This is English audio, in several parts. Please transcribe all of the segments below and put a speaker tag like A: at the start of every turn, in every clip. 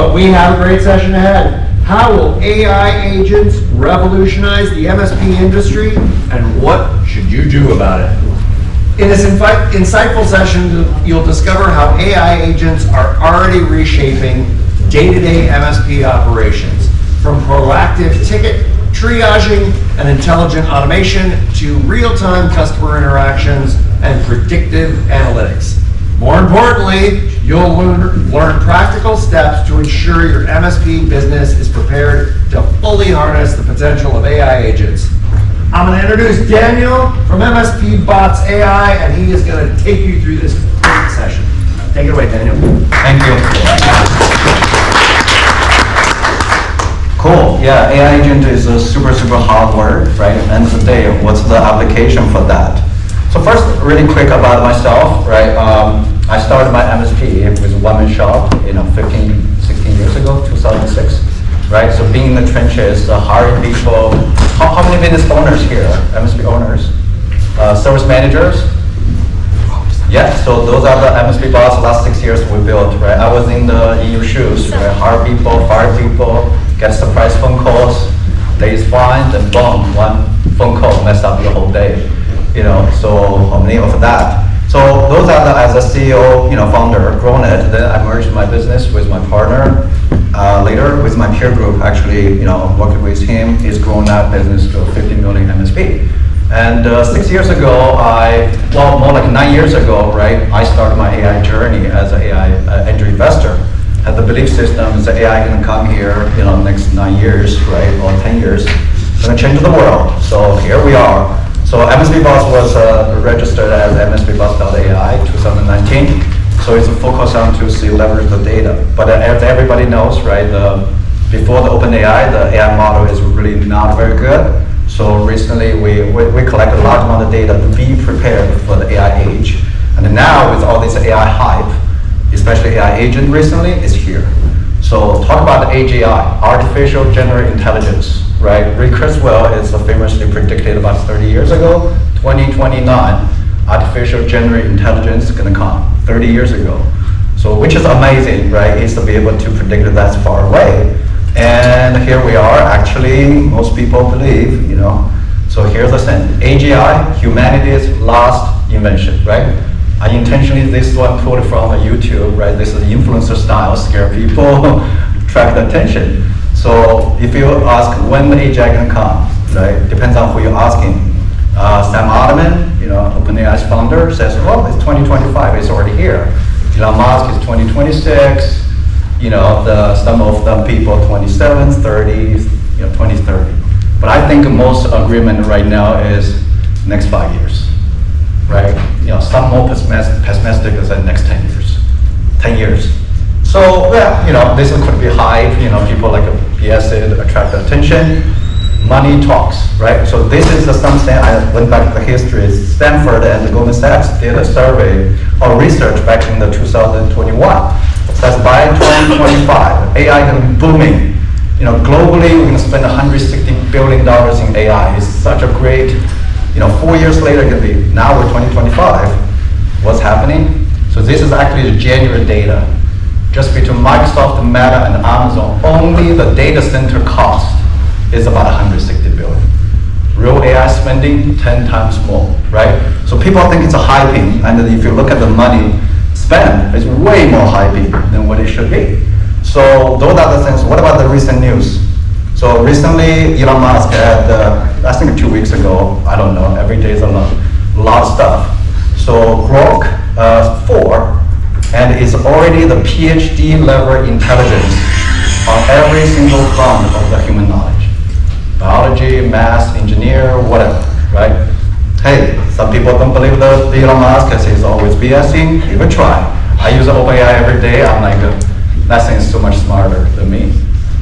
A: but we have a great session ahead. How will AI agents revolutionize the MSP industry, and what should you do about it? In this insightful session, you'll discover how AI agents are already reshaping day-to-day MSP operations, from proactive ticket triaging and intelligent automation to real-time customer interactions and predictive analytics. More importantly, you'll learn practical steps to ensure your MSP business is prepared to fully harness the potential of AI agents. I'm going to introduce Daniel from MSP Bots AI, and he is going to take you through this great session. Take it away, Daniel.
B: Thank you. Cool. Yeah, AI agent is a super hard word, right? At the end of the day, what's the application for that? So first, really quick about myself, right? I started my MSP with a one-man shop, 16 years ago, 2006, right? So being in the trenches, hiring people. How many business owners here? MSP owners, service managers. Yeah, so those are the MSP bots. The last 6 years we built, right? I was in your shoes, right? Hire people, fire people, get surprise phone calls. Day is fine, then boom, one phone call messed up your whole day. So how many of that? So those are as a CEO, founder, grown it. Then I merged my business with my partner. Later with my peer group, actually, working with him, he's grown that business to 50 million MSP. And 6 years ago, more like 9 years ago, right, I started my AI journey as an AI angel investor. Had the belief system that AI can come here, next 9 years, right, or 10 years, gonna change the world. So here we are. So MSP Bots was registered as MSPBots.ai 2019. So it's focused on to leverage the data. But as everybody knows, right, before the OpenAI, the AI model is really not very good. So recently we collect a large amount of data to be prepared for the AI age. And now with all this AI hype, especially AI agent recently, is here. So talk about AGI, artificial general intelligence, right? Ray Kurzweil is famously predicted about 30 years ago, 2029, artificial general intelligence is gonna come 30 years ago. So which is amazing, right? Is to be able to predict that far away. And here we are, actually, most people believe, So here's the thing, AGI, humanity's last invention, right? I intentionally, this one pulled from YouTube, right? This is influencer style, scare people, attract attention. So if you ask when the AGI can come, right? Depends on who you're asking. Sam Altman, OpenAI's founder, says, well, it's 2025, it's already here. Elon Musk is 2026, some of them people 27, 30, 2030. But I think most agreement right now is next 5 years, right? Some more pessimistic is the next 10 years. 10 years. So, this could be hype, people like BS it, attract attention. Money talks, right? So this is something I went back to the history. Stanford and Goldman Sachs did a survey or research back in the 2021. It says by 2025, AI is booming. Globally, we're going to spend $160 billion in AI. It's such a great, 4 years later, it could be, now we're 2025. What's happening? So this is actually the January data. Just between Microsoft, Meta, and Amazon, only the data center cost is about 160 billion. Real AI spending, 10 times more, right? So people think it's a hyping, and if you look at the money spent, it's way more hyping than what it should be. So those are the things. What about the recent news? So recently, Elon Musk had, I think 2 weeks ago, I don't know, every day is a lot of stuff. So Grok 4, and it's already the PhD level intelligence on every single front of the human knowledge. Biology, math, engineer, whatever, right? Hey, some people don't believe the Elon Musk because he's always BSing. Give it a try. I use OpenAI every day. I'm like, that thing is so much smarter than me.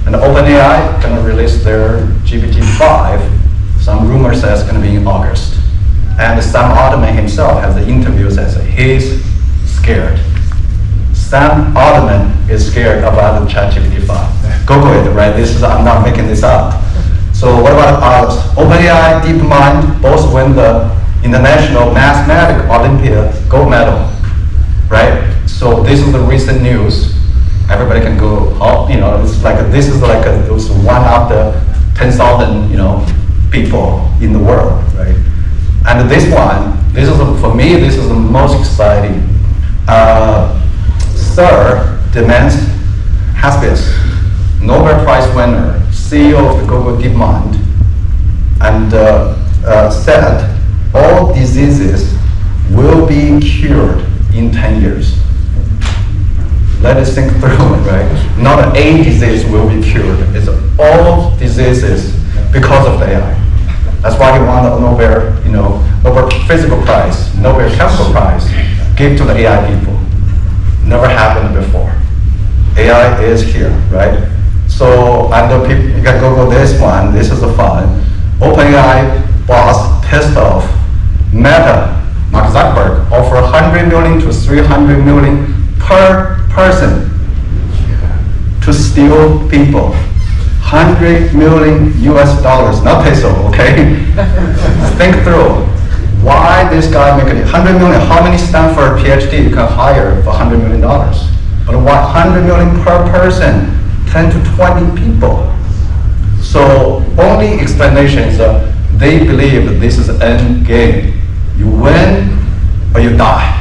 B: And OpenAI gonna release their GPT-5. Some rumor says it's gonna be in August. And Sam Altman himself has the interview says he's scared. Sam Altman is scared about the ChatGPT-5. Google it, right? I'm not making this up. So what about others? OpenAI, DeepMind, both win the International Mathematics Olympiad gold medal, right? So this is the recent news. Everybody can go, it's like this is like it was one of the 10,000 people in the world, right? And this one, for me, this is the most exciting. Sir demands Haspis, Nobel Prize winner, CEO of the Google DeepMind, and said all diseases will be cured in 10 years. Let us think through it, right? Not a disease will be cured. It's all diseases because of the AI. That's why he won the Nobel Physical Prize, Nobel Chemical Prize, give to the AI people. Never happened before. AI is here, right? So, and people, you can Google this one. This is the fun. OpenAI boss pissed off. Meta, Mark Zuckerberg, offer 100 million to 300 million per person to steal people. 100 million US dollars, not peso, okay? Think through. Why this guy making it 100 million? How many Stanford PhD you can hire for $100 million? But why 100 million per person? 10 to 20 people. So only explanation is they believe this is the end game. You win or you die.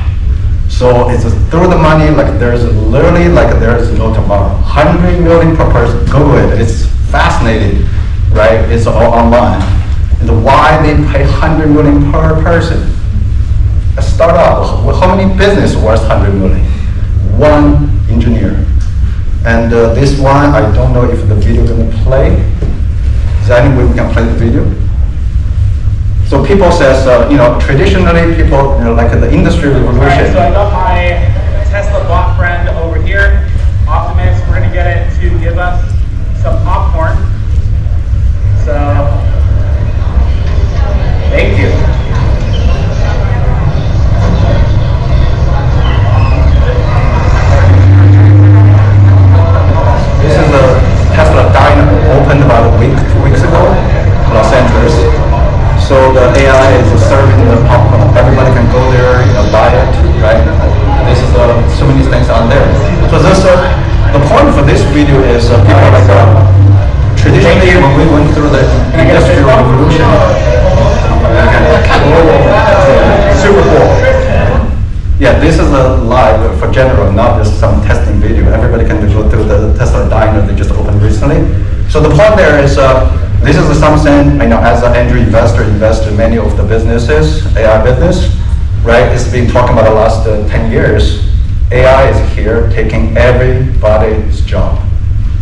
B: So it's through the money, like there's literally like there's no tomorrow. 100 million per person, Google it. It's fascinating, right? It's all online. And why they pay 100 million per person? A startup, how many business worth 100 million? One engineer. And this one, I don't know if the video gonna play. Is there any way we can play the video? So people says, traditionally people, like the industry revolution.
C: All right, so I got my Tesla bot friend over here, Optimus. We're gonna get it to give us some popcorn. So, thank you.
B: This is a Tesla diner opened about a week, 2 weeks ago, Los Angeles. So the AI is serving the popcorn. Everybody can go there, buy it, right? This is so many things on there. So this, the point for this video is people like traditionally when we went through the industrial revolution, super cool. Yeah, this is a live for general, not just some testing video. Everybody can go through the Tesla diner they just opened recently. So the point there is, this is something, as an angel investor, invest in many of the businesses, AI business, right? It's been talking about the last 10 years. AI is here taking everybody's job,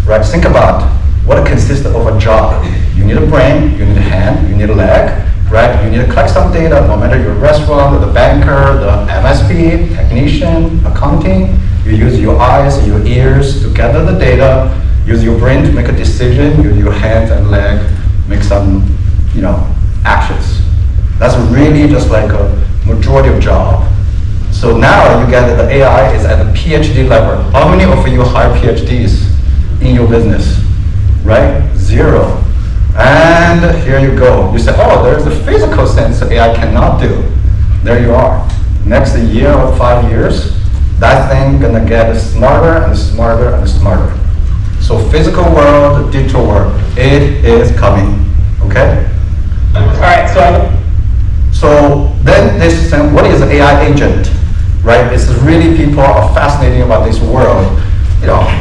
B: right? Think about what it consists of a job. You need a brain, you need a hand, you need a leg, right? You need to collect some data, no matter your restaurant, the banker, the MSP, technician, accounting. You use your eyes, your ears to gather the data, use your brain to make a decision, use your hands and leg, make some, actions. That's really just like a majority of job. So now you get that the AI is at the PhD level. How many of you hire PhDs in your business, right? 0. And here you go. You say, oh, there's a physical sense AI cannot do. There you are. Next year or 5 years, that thing gonna get smarter and smarter and smarter. So physical world, digital world, it is coming, okay?
C: All right,
B: So then this thing, what is an AI agent, right? It's really people are fascinating about this world.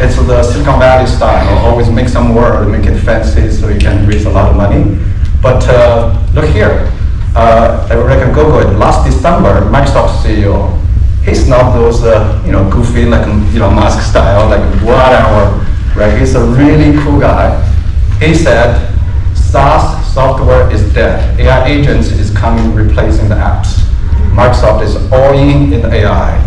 B: It's the Silicon Valley style, always make some word, make it fancy so you can raise a lot of money. But look here, everybody can Google it. Last December, Microsoft CEO, he's not those, goofy like Elon Musk style, like whatever, right? He's a really cool guy. He said, SaaS software is dead. AI agents is coming, replacing the apps. Microsoft is all in the AI,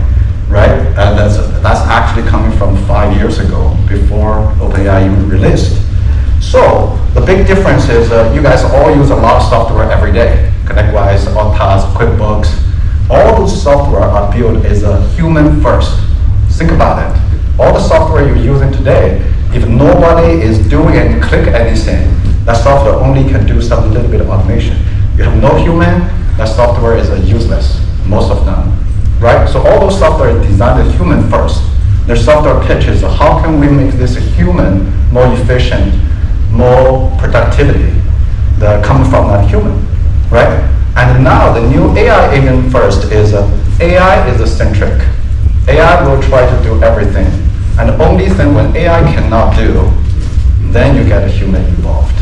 B: right? And that's actually coming from 5 years ago, before OpenAI even released. So the big difference is you guys all use a lot of software every day. ConnectWise, Autas, QuickBooks. All those software are built as a human first. Think about it. All the software you're using today, if nobody is doing and click anything, that software only can do some little bit of automation. You have no human, that software is useless, most of them, right? So all those software is designed as human first. Their software pitch is how can we make this human more efficient, more productivity that comes from that human, right? And now the new AI agent first is AI is centric. AI will try to do everything. And the only thing when AI cannot do, then you get a human involved.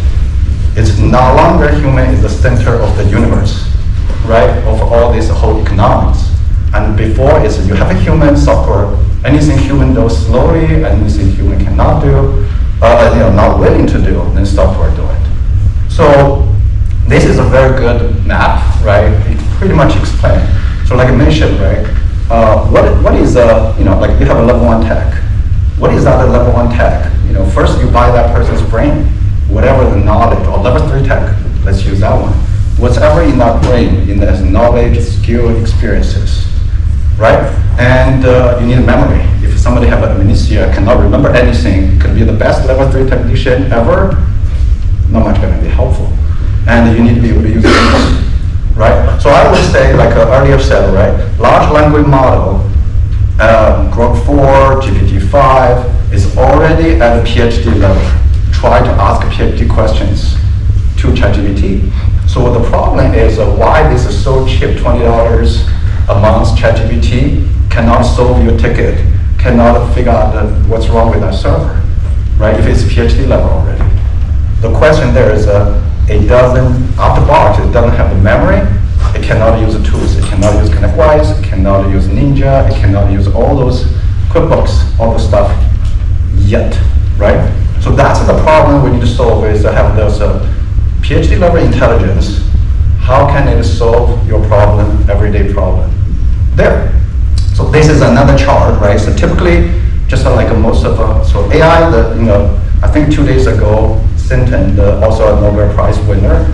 B: It's no longer human is the center of the universe, right? Of all this whole economics. And before is you have a human software, anything human does slowly, anything human cannot do, not willing to do, then software do it. So this is a very good map, right? It pretty much explains. So like I mentioned, right? What is like you have a level 1 tech. What is that level 1 tech? First you buy that person's brain, whatever the knowledge, or level 3 tech, let's use that one. Whatever in that brain, in that knowledge, skill, experiences, right? And you need memory. If somebody have amnesia, cannot remember anything, could be the best level 3 technician ever, not much going to be helpful. And you need to be able to use it, right? So I would say, like earlier said, right, large language model, Grok 4, GPT-5 is already at a PhD level. Try to ask PhD questions to ChatGPT. So the problem is why this is so cheap, $20 a month. ChatGPT cannot solve your ticket, cannot figure out what's wrong with that server, right? If it's PhD level already. The question there is it doesn't, out the box, it doesn't have the memory. It cannot use the tools. It cannot use ConnectWise. It cannot use Ninja. It cannot use all those QuickBooks, all the stuff yet, right? So that's the problem we need to solve is to have those PhD level intelligence. How can it solve your problem, everyday problem? There. So this is another chart, right? So typically, just like most of so AI, I think 2 days ago, Sinton, also a Nobel Prize winner,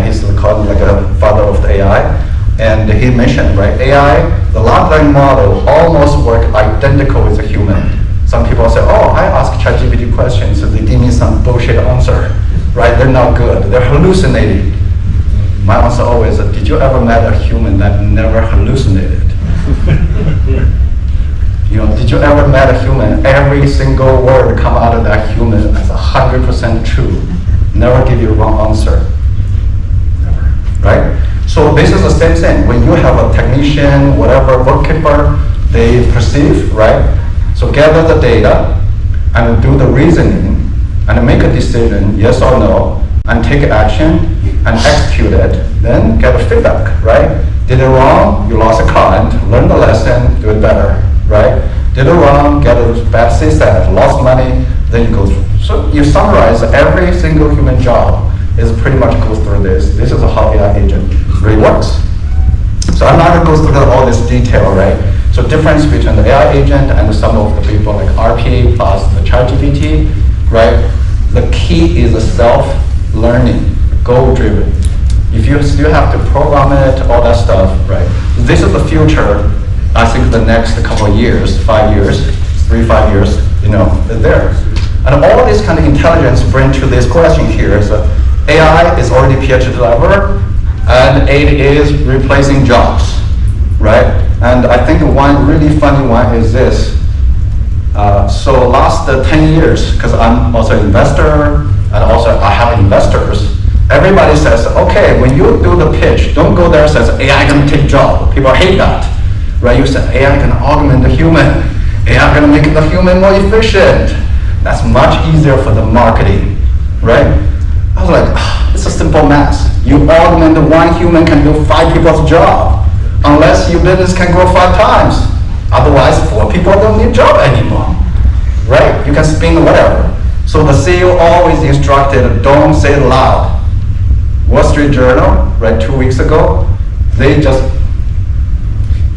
B: he's called like a father of the AI, and he mentioned, right, AI, the large language model almost work identical with a human. Some people say, oh, I ask ChatGPT questions, so they give me some bullshit answer, right? They're not good, they're hallucinating. My answer always, did you ever met a human that never hallucinated? Did you ever met a human, every single word come out of that human as 100% true, never give you a wrong answer, never, right? So this is the same thing, when you have a technician, whatever, bookkeeper, they perceive, right? So gather the data and do the reasoning and make a decision, yes or no, and take action and execute it, then get a feedback, right? Did it wrong, you lost a client, learn the lesson, do it better, right? Did it wrong, get a bad CSAT, lost money, then you go through. So you summarize every single human job is pretty much goes through this. This is how AI agent really works. So I'm not going to go through all this detail, right? So difference between the AI agent and some of the people like RPA plus the ChatGPT, right? The key is the self-learning, goal-driven. If you still have to program it, all that stuff, right? This is the future. I think the next couple of years, 5 years, 3-5 years, is there. And all this kind of intelligence bring to this question here is AI is already PhD level, and it is replacing jobs, right? And I think one really funny one is this. So last 10 years, because I'm also an investor, and also I have investors, everybody says, okay, when you do the pitch, don't go there and says, AI can take job. People hate that, right? You say, AI can augment the human. AI can make the human more efficient. That's much easier for the marketing, right? I was like, it's a simple math. You augment one human can do 5 people's job, unless your business can grow 5 times. Otherwise, 4 people don't need job anymore, right? You can spin whatever. So the CEO always instructed, don't say it loud. Wall Street Journal, right, 2 weeks ago, they just,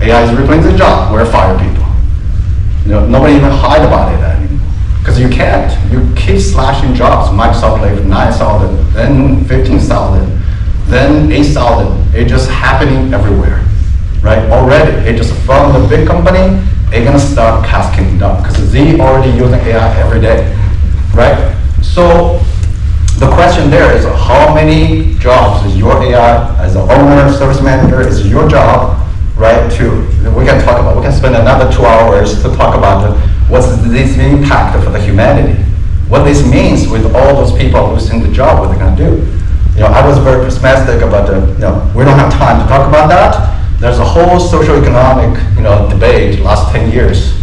B: AI is replacing the job, we're fire people. Nobody even hide about it anymore. Because you can't, you keep slashing jobs. Microsoft like 9,000, then 15,000, then 8,000. It's just happening everywhere, right? Already, it just from the big company, it's gonna start cascading down because they already using AI every day, right? So the question there is how many jobs is your AI as an owner, service manager, is your job, right? We can spend another 2 hours to talk about What's this impact for the humanity? What this means with all those people losing the job, what they're going to do? I was very pessimistic about we don't have time to talk about that. There's a whole socio-economic, debate last 10 years.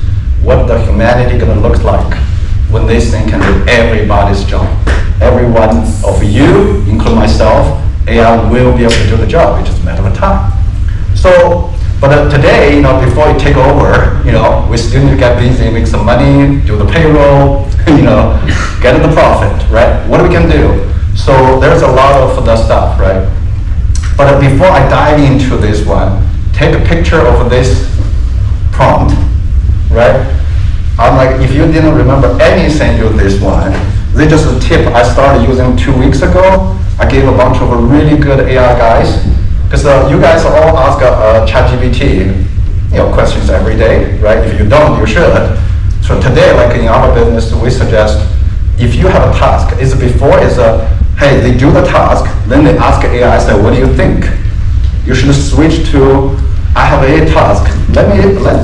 B: What the humanity going to look like when this thing can do everybody's job. Every one of you, including myself, AI will be able to do the job. It's just a matter of time. So, but today, before you take over, we still need to get busy, make some money, do the payroll, get the profit, right? What we can do? So there's a lot of the stuff, right? But before I dive into this one, take a picture of this prompt, right? I'm like, if you didn't remember anything with this one, this is just a tip I started using 2 weeks ago. I gave a bunch of really good AI guys, because you guys all ask ChatGPT, questions every day, right? If you don't, you should. So today, like in our business, we suggest if you have a task, hey, they do the task, then they ask AI, say, what do you think? You should switch to, I have a task, let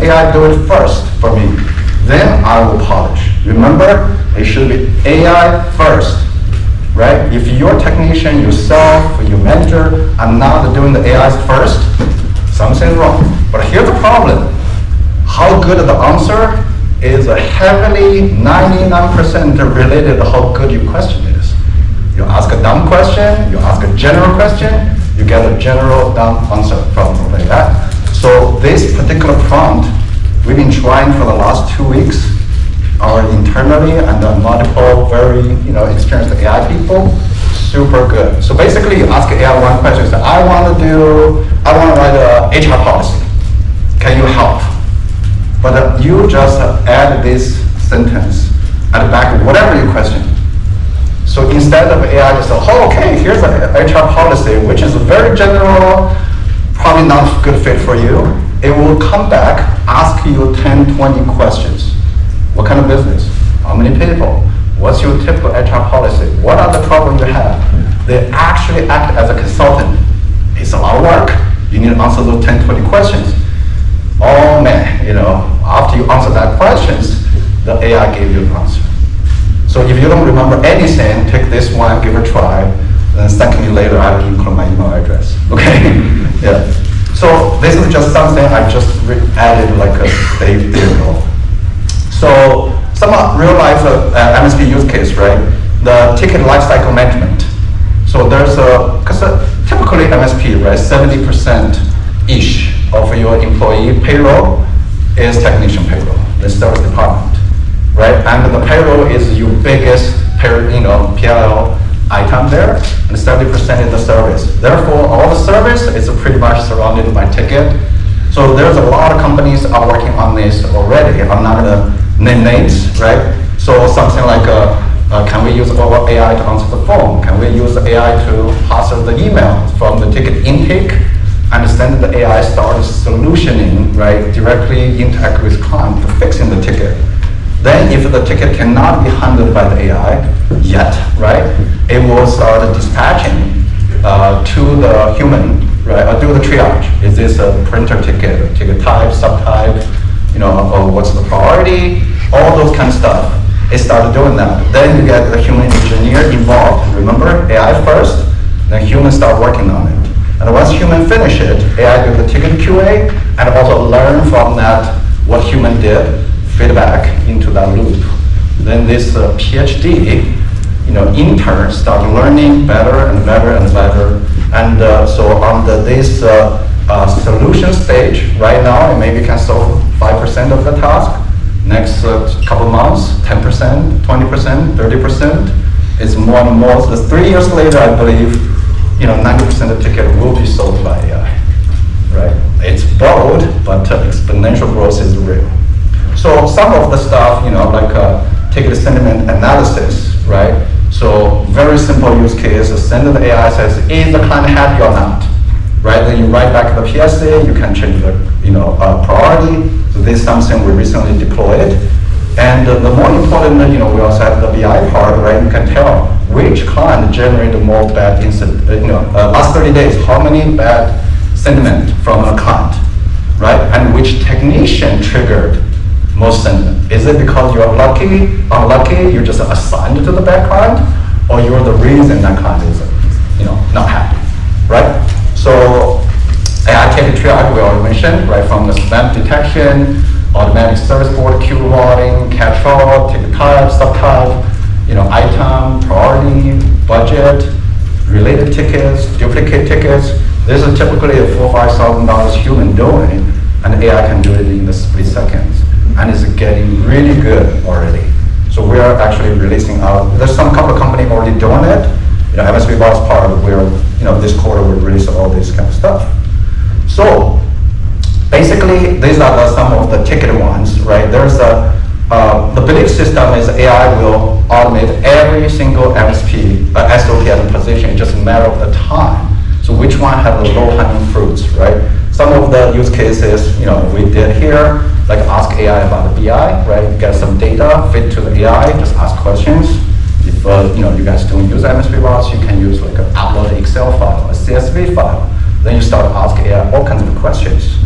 B: AI do it first for me. Then I will polish. Remember, it should be AI first, right? If your technician, yourself, your manager are not doing the AIs first, something's wrong. But here's the problem. How good the answer is heavily 99% related to how good your question is. You ask a dumb question, you ask a general question, you get a general dumb answer from like that. So this particular prompt, we've been trying for the last 2 weeks, internally and multiple very experienced AI people, super good. So basically you ask AI one question, say, I want to write a HR policy. Can you help? But you just add this sentence at the back of whatever your question. So instead of AI just say, okay, here's an HR policy, which is very general, probably not a good fit for you, it will come back, ask you 10, 20 questions. What kind of business? How many people? What's your typical HR policy? What are the problems you have? They actually act as a consultant. It's a lot of work. You need to answer those 10, 20 questions. Oh man, after you answer that questions, the AI gave you the answer. So if you don't remember anything, take this one, give it a try, then thank me later, I will include my email address. Okay? Yeah. So this is just something I just added like a day ago. So some real life MSP use case, right? The ticket lifecycle management. So there's because typically MSP, right, 70%-ish of your employee payroll is technician payroll, the service department, right? And the payroll is your biggest PL item there, and 70% is the service. Therefore, all the service is pretty much surrounded by ticket. So there's a lot of companies are working on this already. I'm not gonna name names, right? So something like, can we use our AI to answer the phone? Can we use AI to parse the email from the ticket intake? Understand the AI starts solutioning, right? Directly interact with client to fixing the ticket. Then if the ticket cannot be handled by the AI yet, right? It will start dispatching to the human, right? Or do the triage. Is this a printer ticket, ticket type, subtype, or what's the priority? All those kind of stuff. It started doing that. Then you get the human engineer involved. Remember, AI first, then humans start working on it. And once human finish it, AI do the ticket QA and also learn from that what human did, feedback into that loop. Then this PhD, intern start learning better and better and better. And so on this solution stage, right now, it maybe can solve 5% of the task. Next couple months, 10%, 20%, 30%. It's more and more. So 3 years later, I believe, 90% of the ticket will be solved by AI, right? It's bold, but exponential growth is real. So some of the stuff, like ticket sentiment analysis, right? So very simple use case, send the AI says, is the client happy or not? Right, then you write back the PSA, you can change the priority. So this is something we recently deployed. And the more important, we also have the BI part, right? You can tell which client generated more bad incident, last 30 days, how many bad sentiment from a client, right? And which technician triggered most sentiment? Is it because you're lucky, unlucky, you're just assigned to the background, or you're the reason that client is, not happy, right? So AI take triage we already mentioned, right, from the spam detection, automatic service board, queue routing, catch-all, ticket type, subtype, item, priority, budget, related tickets, duplicate tickets. This is typically a $4,000 or $5,000 human doing, and AI can do it in the split seconds, and it's getting really good already. So we are actually releasing out. There's some couple of companies already doing it. MSP Boss part of where this quarter we release all this kind of stuff. So basically, these are some of the ticketed ones, right? There's the belief system is AI will automate every single MSP, SOP at a position. It's just a matter of the time. So which one has the low-hanging fruits, right? Some of the use cases, we did here, like ask AI about the BI, right? Get some data, fit to the AI, just ask questions. If you guys don't use MSP Boss, you can use like an upload Excel file, a CSV file. Then you start to ask AI all kinds of questions,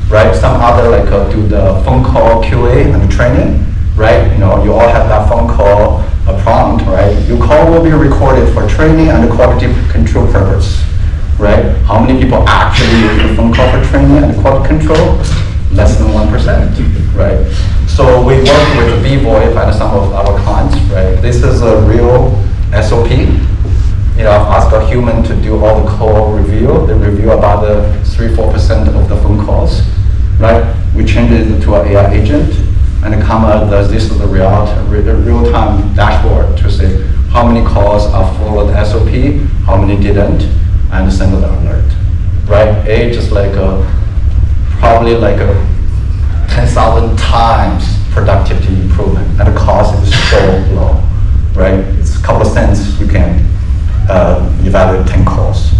B: right? Some other like do the phone call QA and training, right? You all have that phone call prompt, right? Your call will be recorded for training and quality control purpose, right? How many people actually use the phone call for training and quality control? Less than 1%, right? So we work with VoIP and some of our clients, right? This is a real SOP. Ask a human to do all the call review. They review about 3-4% of the phone calls, right? We change it to an AI agent, and it come out this is the real-time dashboard to say how many calls are followed SOP, how many didn't, and send the alert, right? It's just like probably like 10,000 times productivity improvement, and the cost is so low, right? It's a couple of cents you can evaluate 10 calls.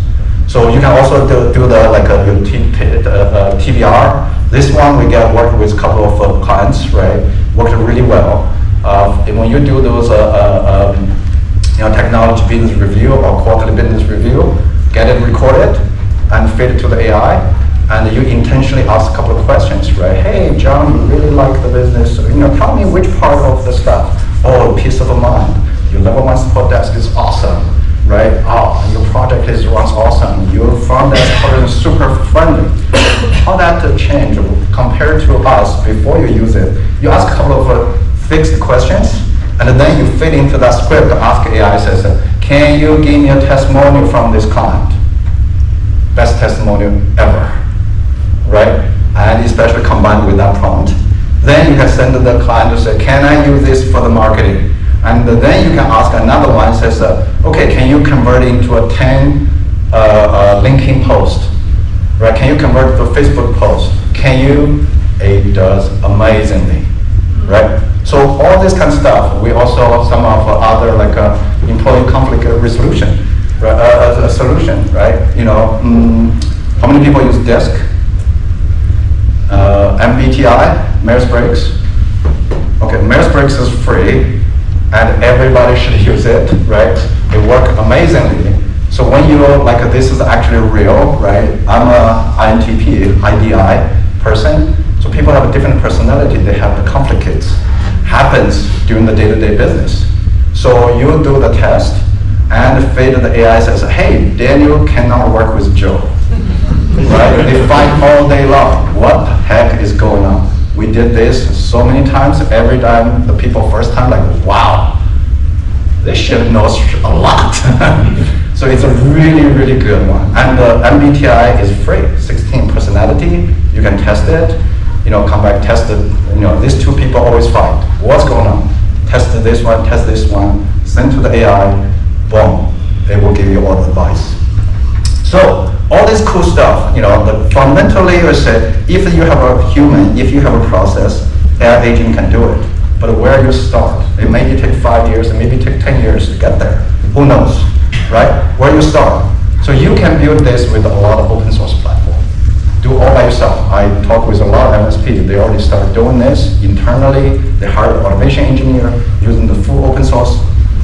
B: So you can also do the like your TBR. This one we get worked with a couple of clients, right? Worked really well. When you do those technology business review or quarterly business review, get it recorded and feed it to the AI, and you intentionally ask a couple of questions, right? Hey, John, you really like the business. Tell me which part of the stuff. Oh, peace of mind. Your level 1 support desk is awesome, right? Oh, your project runs awesome. Your front desk person is super friendly. How that change compared to us before you use it? You ask a couple of fixed questions, and then you fit into that script. Ask AI says, can you give me a testimonial from this client? Best testimonial ever. Right? And especially combined with that prompt. Then you can send to the client to say, can I use this for the marketing? And then you can ask another one, says, okay, can you convert it into a 10 LinkedIn post? Right? Can you convert it to a Facebook post? Can you? It does amazingly. Right? So all this kind of stuff, we also some of other like employee conflict resolution, right? A solution, right? How many people use Desk? MBTI, Myers-Briggs. Okay, Myers-Briggs is free, and everybody should use it, right? It works amazingly. So when you like this is actually real, right? I'm a INTP, IDI person. So people have a different personality. They have the conflicts. Happens during the day-to-day business. So you do the test, and feed the AI says, hey, Daniel cannot work with Joe. Right? They fight all day long. What the heck is going on? We did this so many times. Every time the people first time like, wow, this shit knows a lot. So it's a really, really good one. And the MBTI is free. 16 personality. You can test it. Come back, test it. These two people always fight. What's going on? Test this one, test this one. Send to the AI. Boom. They will give you all the advice. So all this cool stuff, fundamentally you said, if you have a human, if you have a process, AI agent can do it. But where you start, it maybe take 5 years, it maybe take 10 years to get there. Who knows, right? Where you start. So you can build this with a lot of open source platform. Do all by yourself. I talk with a lot of MSP. They already started doing this internally. They hired an automation engineer using the full open source.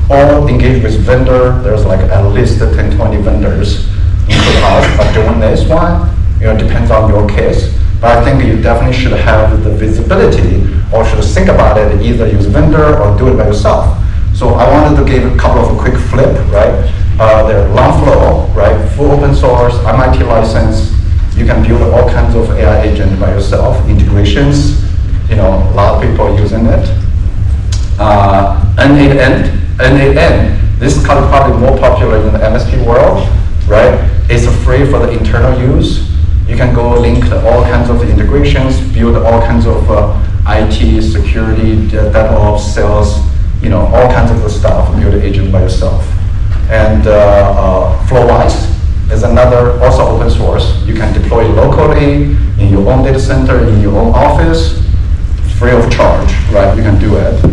B: All engage with vendor. There's like at least 10, 20 vendors including us are doing this one. Depends on your case. But I think you definitely should have the visibility or should think about it, either use a vendor or do it by yourself. So I wanted to give a couple of a quick flip, right? They're long flow, right? Full open source, MIT license. You can build all kinds of AI agent by yourself, integrations. A lot of people are using it. N8N, this is probably more popular in the MSP world, right? It's free for the internal use. You can go link to all kinds of integrations, build all kinds of IT, security, DevOps, sales, all kinds of stuff, build an agent by yourself. And Flowwise is another, also open source. You can deploy locally in your own data center, in your own office, free of charge, right? You can do it.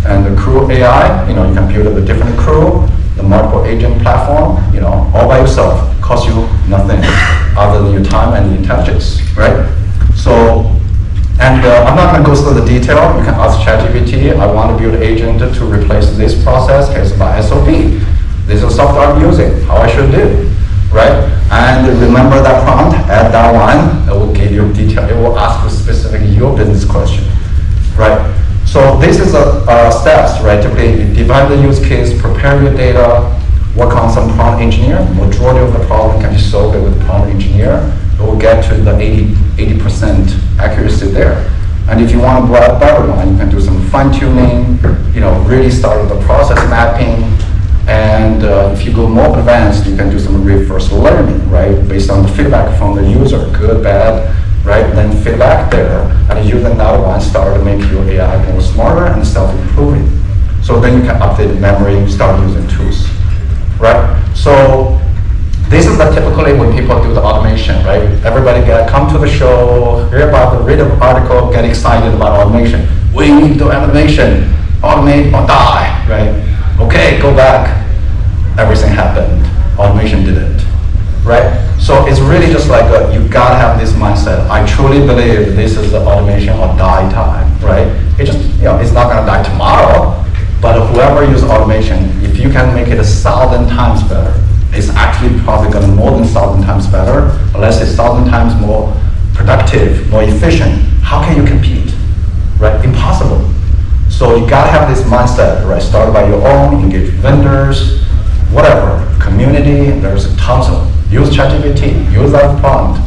B: And the Crew AI, you can build a different crew, the multiple agent platform, all by yourself, cost you nothing other than your time and the intelligence, right? So, and I'm not going to go through the detail. You can ask ChatGPT. I want to build an agent to replace this process. Here's my SOP. This is software I'm using, how I should do, right? And remember that prompt, add that one. It will give you detail. It will ask you specific your business question, right? So this is steps, right? Typically, you define the use case, prepare your data, work on some prompt engineer. Majority of the problem can be solved with prompt engineer. It will get to the 80% accuracy there. And if you want a better one, you can do some fine tuning, really start with the process mapping. And if you go more advanced, you can do some reverse learning, right? Based on the feedback from the user, good, bad, right? Then feedback there, and use another one, start to make your AI more smarter and self-improving. So then you can update the memory, start using tools, right? So this is typically when people do the automation, right? Everybody come to the show, hear about the read of article, get excited about automation. We need to do automation, automate or die, right? Okay, go back. Everything happened. Automation did it, right? So it's really just like you gotta have this mindset. I truly believe this is the automation or die time, right? It just, it's not gonna die tomorrow, but whoever uses automation, if you can make it 1,000 times better, it's actually probably gonna more than 1,000 times better, unless it's 1,000 times more productive, more efficient. How can you compete, right? Impossible. So you gotta have this mindset, right? Start by your own, engage vendors, whatever, community, there's tons of, use ChatGPT, use that prompt,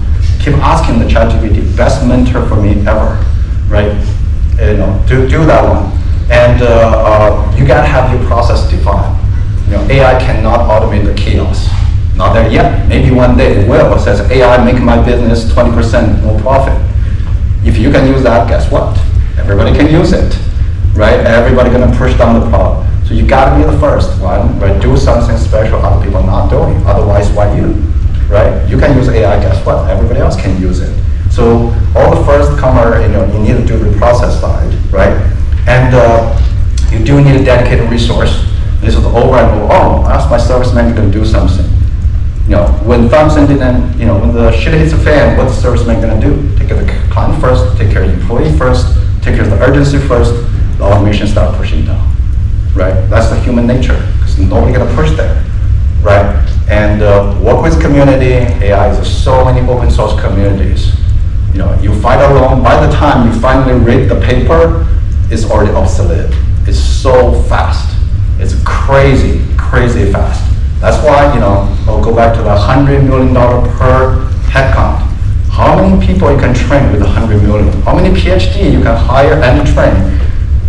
B: keep asking the ChatGPT, best mentor for me ever, right? Do that one. And you gotta have your process defined. AI cannot automate the chaos. Not there yet, maybe one day it will. It says AI make my business 20% more profit. If you can use that, guess what? Everybody can use it. Right? Everybody gonna push down the problem. So you gotta be the first one, right? Do something special other people are not doing. Otherwise, why you? Right? You can use AI, guess what? Everybody else can use it. So all the first comer, you need to do the process side, right? And you do need a dedicated resource. This is over and over. Oh, ask my service manager to do something. When something didn't, when the shit hits the fan, what's the service manager gonna do? Take care of the client first, take care of the employee first, take care of the urgency first. The automation start pushing down, right? That's the human nature, because nobody gonna push there, right? And work with community. AI is so many open source communities. You fight alone. By the time you finally read the paper, it's already obsolete. It's so fast. It's crazy fast. That's why, I'll go back to the $100 million per headcount. How many people you can train with 100 million? How many PhD you can hire and train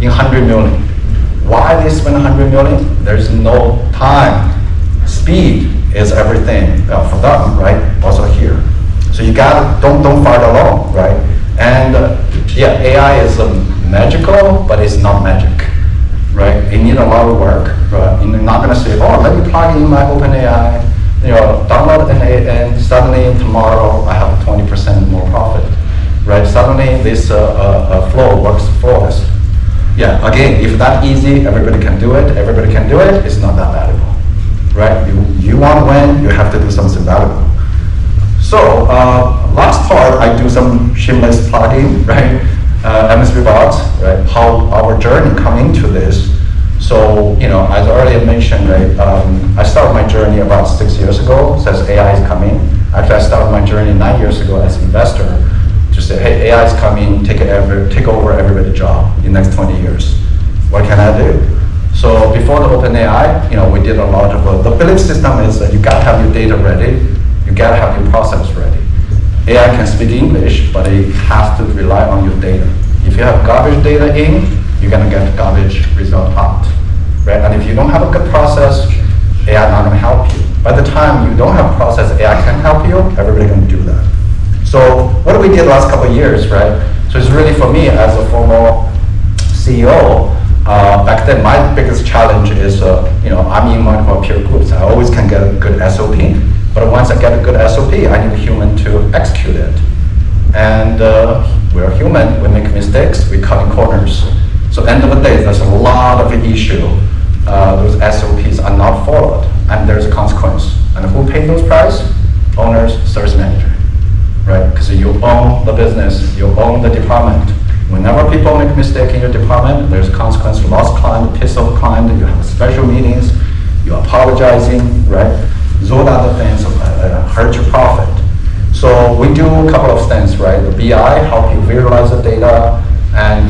B: in 100 million? Why they spend 100 million? There's no time. Speed is everything for them, right? Also here. So you gotta, don't fight alone, right? And AI is magical, but it's not magic, right? It needs a lot of work, right? You're not gonna say, oh, let me plug in my OpenAI, download an AI, and suddenly tomorrow I have 20% more profit, right? Suddenly this flow works flawless. Yeah, again, if that easy, everybody can do it, it's not that valuable, right? You want to win, you have to do something valuable. So, last part, I do some shameless plugging, right? MSP bots, right? How our journey come into this. So, as earlier mentioned, right? I started my journey about 6 years ago, says AI is coming. Actually, I started my journey 9 years ago as an investor. say, hey, AI is coming, take over everybody's job in the next 20 years. What can I do? So before the OpenAI, we did a lot of, the belief system is that you gotta have your data ready, you gotta have your process ready. AI can speak English, but it has to rely on your data. If you have garbage data in, you're gonna get garbage result out, right? And if you don't have a good process, AI not gonna help you. By the time you don't have process, AI can help you, everybody can do that. So what we did the last couple of years, right? So it's really for me as a former CEO, back then my biggest challenge is, I'm in multiple peer groups. I always can get a good SOP, but once I get a good SOP, I need a human to execute it. And we're human, we make mistakes, we cut in corners. So end of the day, there's a lot of issue. Those SOPs are not followed, and there's a consequence. And who pays those price? Owners, service manager, right? Because you own the business, you own the department. Whenever people make a mistake in your department, there's a consequence, lost client, piss off client, you have special meetings, you're apologizing, right? Those other things hurt your profit. So we do a couple of things, right? The BI, help you visualize the data, and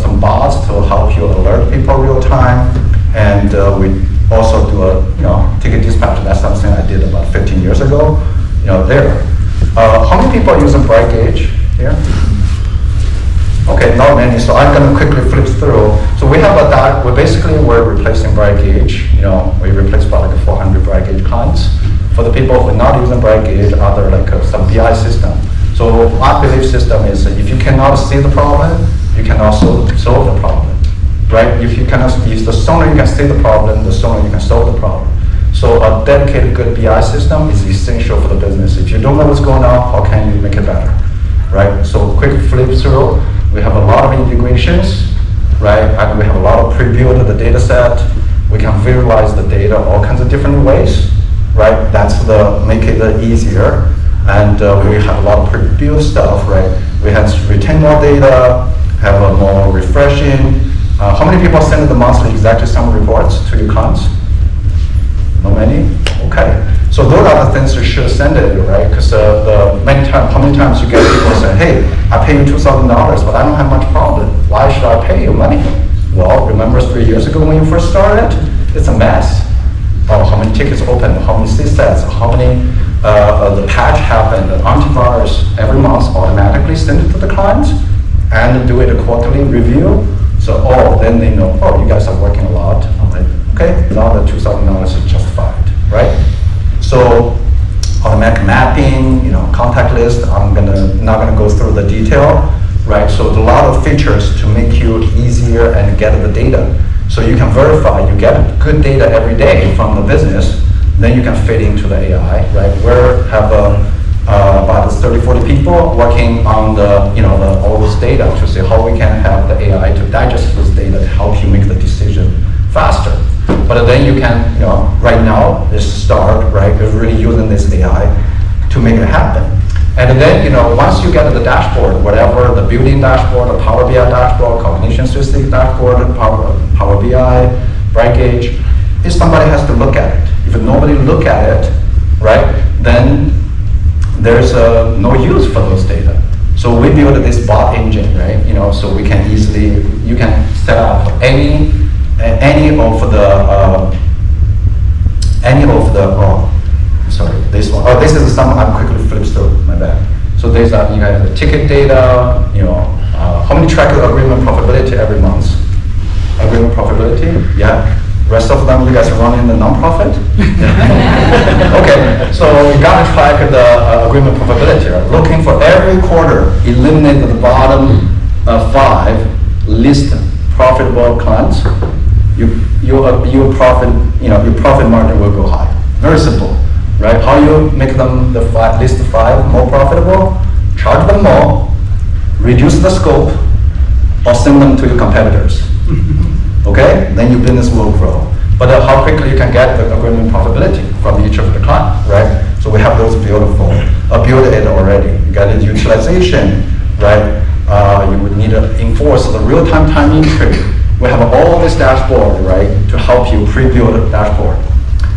B: some bots to help you alert people real time. And we also do a ticket dispatch. That's something I did about 15 years ago. There. How many people are using Bright Gauge here? Okay, not many. So I'm going to quickly flip through. So we have we're replacing Bright Gauge. We replaced about like 400 Bright Gauge clients. For the people who are not using Bright Gauge, other like some BI system. So our belief system is that if you cannot see the problem, you cannot solve the problem, right? If the sooner you can see the problem, the sooner you can solve the problem. So a dedicated good BI system is essential for the business. If you don't know what's going on, how can you make it better, right? So quick flip through. We have a lot of integrations, right? And we have a lot of pre-built the data set. We can visualize the data all kinds of different ways, right? That's make it easier. And we have a lot of pre-built stuff, right? We have to retain more data, have a more refreshing. How many people send the monthly executive summary reports to your clients? Not many? Okay. So those are the things you should send it, right? Because how many times you get people say, hey, I pay you $2,000, but I don't have much problem. Why should I pay you money? Well, remember 3 years ago when you first started? It's a mess. Oh, how many tickets opened, how many sets, how many the patch happened, the antivirus every month automatically send it to the clients and do it a quarterly review. So then they know, you guys are working a lot. I'm like, okay, now the $2,000 is justified, right? So automatic mapping, contact list, I'm not gonna go through the detail, right? So there's a lot of features to make you easier and get the data. So you can verify, you get good data every day from the business, then you can fit into the AI, right? We have about 30, 40 people working on all this data to see how we can have the AI to digest this data to help you make the decision faster. But then you can, right now, start, right, really using this AI to make it happen. And then, once you get the dashboard, whatever, the building dashboard, the Power BI dashboard, cognition specific dashboard, Power BI, Bright Gauge, if somebody has to look at it. If nobody look at it, right, then there's no use for those data. So we built this bot engine, right, so we can you can set up any of the, sorry, this one. This is some, I'm quickly flip through, my bad. So these are, you have the ticket data, how many track agreement profitability every month? Agreement profitability, yeah. Rest of them, you guys are running the non-profit? Okay, so we got to track the agreement profitability, right? Looking for every quarter, eliminate the bottom 5 least profitable clients. Your profit margin will go high. Very simple, right? How you make them the least 5 more profitable? Charge them more, reduce the scope, or send them to your competitors. Okay, then your business will grow. But how quickly you can get the agreement profitability from each of the clients, right? So we have those beautiful, build it already. You got the utilization, right? You would need to enforce the real-time time entry. We have all this dashboard, right, to help you pre-build a dashboard.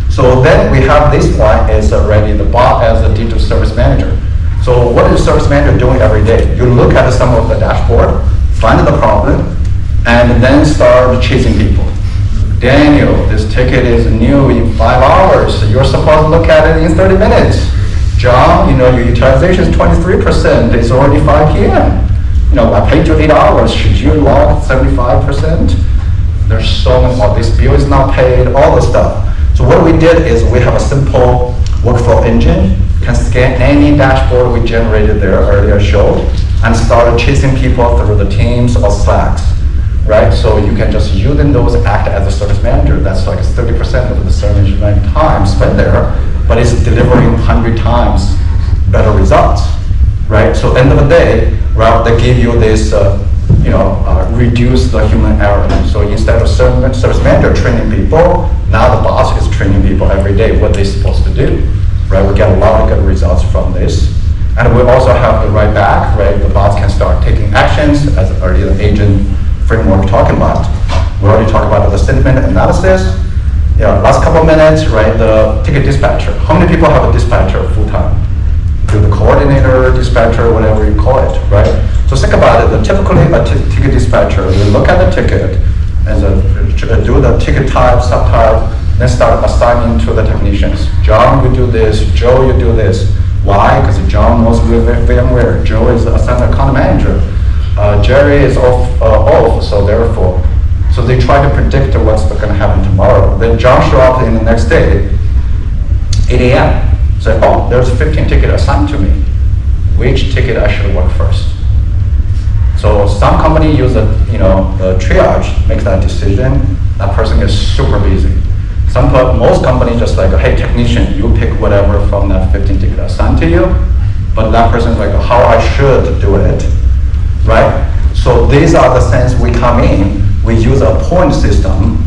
B: So then we have this one is already the bot as a digital service manager. So what is service manager doing every day? You look at some of the dashboard, find the problem, and then start chasing people. Daniel, this ticket is new in 5 hours. You're supposed to look at it in 30 minutes. John, your utilization is 23%. It's already 5 p.m. I paid you 8 hours. Should you log 75%? There's so many, this bill is not paid, all the stuff. So what we did is we have a simple workflow engine, can scan any dashboard we generated there earlier showed, and started chasing people through the Teams or Slacks, right? So you can just using those act as a service manager. That's like 30% of the service management time spent there, but it's delivering 100 times better results, right? So end of the day, well, they give you this, reduce the human error. So instead of service manager training people, now the boss is training people every day what they're supposed to do, right? We get a lot of good results from this. And we also have the right back, right? The bots can start taking actions as earlier agent framework talking about. We already talked about the sentiment analysis. Last couple of minutes, right? The ticket dispatcher. How many people have a dispatcher full time? Do the coordinator, dispatcher, whatever you call it, right? So think about it. Typically, a ticket dispatcher will look at the ticket and do the ticket type, subtype, then start assigning to the technicians. John, you do this. Joe, you do this. Why? Because John knows VMware. Joe is assigned account manager. Jerry is off, so therefore. So they try to predict what's going to happen tomorrow. Then John show up in the next day, 8 a.m. Say, oh, there's 15 tickets assigned to me. Which ticket I should work first? So some company use the triage, makes that decision. That person is super busy. Most companies just like, hey, technician, you pick whatever from that 15 ticket assigned to you. But that person is like, how I should do it, right? So these are the things we come in. We use a point system.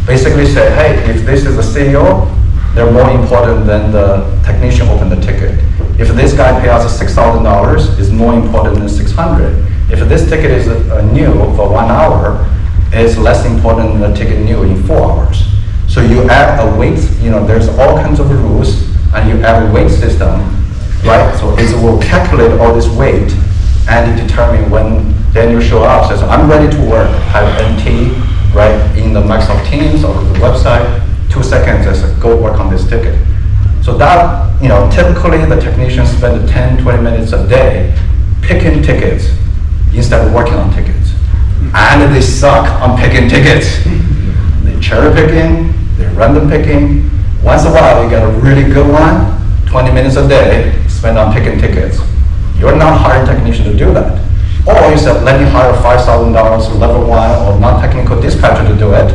B: Basically say, hey, if this is a CEO, they're more important than the technician open the ticket. If this guy pays us $6,000, it's more important than $600. If this ticket is new for 1 hour, it's less important than the ticket new in 4 hours. So you add a weight, there's all kinds of rules, and you add a weight system, right? So it will calculate all this weight and determine when Daniel show up, says, I'm ready to work, have NT, right, in the Microsoft Teams or the website, 2 seconds, I said, go work on this ticket. So that, typically the technicians spend 10, 20 minutes a day picking tickets instead of working on tickets. And they suck on picking tickets. They cherry picking, they random picking. Once in a while, you get a really good one, 20 minutes a day, spend on picking tickets. You're not hiring a technician to do that. Or you said, let me hire $5,000 level 1 or non-technical dispatcher to do it.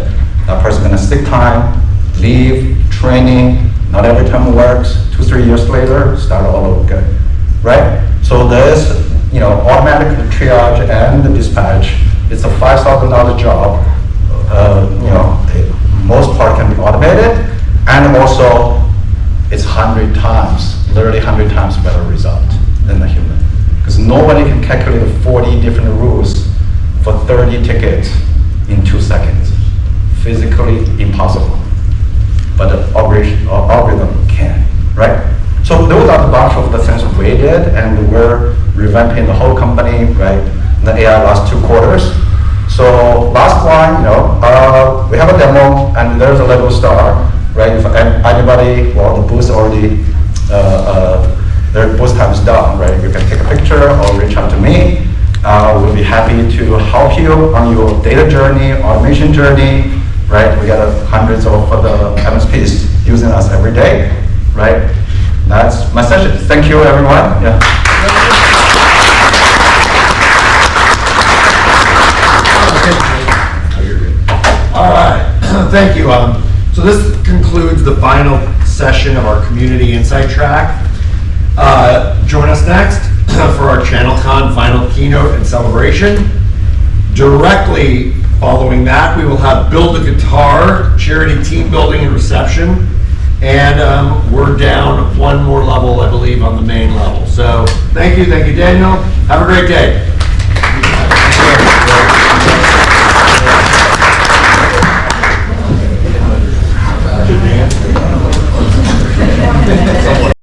B: That person's gonna sick time, leave, training, not every time it works. 2-3 years later, start all over again, right? So there's, automatic triage and the dispatch. It's a $5,000 job. Most part can be automated, and also it's 100 times, literally 100 times better result than the human. Because nobody can calculate 40 different rules for 30 tickets in 2 seconds. Physically impossible. But the algorithm can, right? So those are the bunch of the things we did, and we're revamping the whole company, right? In the AI last 2 quarters. So last one, we have a demo, and there's a level star, right? If anybody, well, the booth already, their booth time is done, right? You can take a picture or reach out to me. We'll be happy to help you on your data journey, automation journey, right? We got hundreds of the MSPs using us every day, right? That's my session. Thank you, everyone. Yeah.
A: All right, thank you. So this concludes the final session of our Community Insight track. Join us next for our ChannelCon final keynote and celebration. Directly following that, we will have Build a Guitar, charity team building and reception. And we're down 1 more level, I believe, on the main level. So thank you, Daniel. Have a great day.